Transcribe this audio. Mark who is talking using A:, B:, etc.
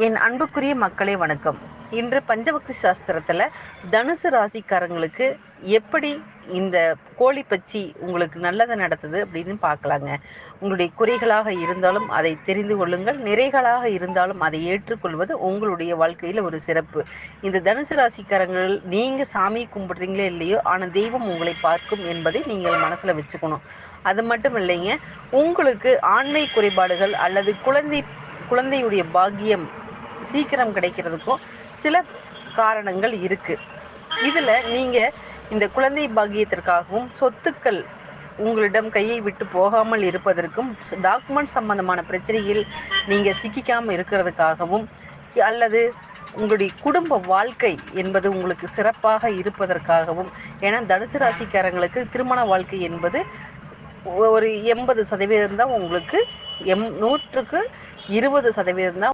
A: என் அன்புக்குரிய மக்களே வணக்கம். இன்று பஞ்சபக்தி சாஸ்திரத்துல தனுசு ராசிக்காரங்களுக்கு எப்படி இந்த கோழி பச்சி உங்களுக்கு நல்லதை நடத்துது அப்படின்னு பார்க்கலாங்க. உங்களுடைய குறைகளாக இருந்தாலும் அதை தெரிந்து கொள்ளுங்கள், நிறைகளாக இருந்தாலும் அதை ஏற்றுக்கொள்வது உங்களுடைய வாழ்க்கையில ஒரு சிறப்பு. இந்த தனுசு ராசிக்காரங்கள் நீங்க சாமி கும்பிடுறீங்களோ இல்லையோ, ஆனா தெய்வம் உங்களை பார்க்கும் என்பதை நீங்கள் மனசுல வச்சுக்கணும். அது மட்டும் இல்லைங்க, உங்களுக்கு ஆண்மை குறைபாடுகள் அல்லது குழந்தையுடைய பாக்கியம் சீக்கிரம் கிடைக்கிறதுக்கும் சில காரணங்கள் இருக்கு. இதுல நீங்க இந்த குழந்தை பாக்கியத்திற்காகவும் சொத்துக்கள் உங்களிடம் கையை விட்டு போகாமல் இருப்பதற்கும் டாக்குமெண்ட் சம்பந்தமான பிரச்சனையில் நீங்க சிக்கிக்காம இருக்கிறதுக்காகவும் அல்லது உங்களுடைய குடும்ப வாழ்க்கை என்பது உங்களுக்கு சிறப்பாக இருப்பதற்காகவும், ஏன்னா தனுசு ராசிக்காரங்களுக்கு திருமண வாழ்க்கை என்பது ஒரு 80% தான் உங்களுக்கு 100க்கு 20% தான்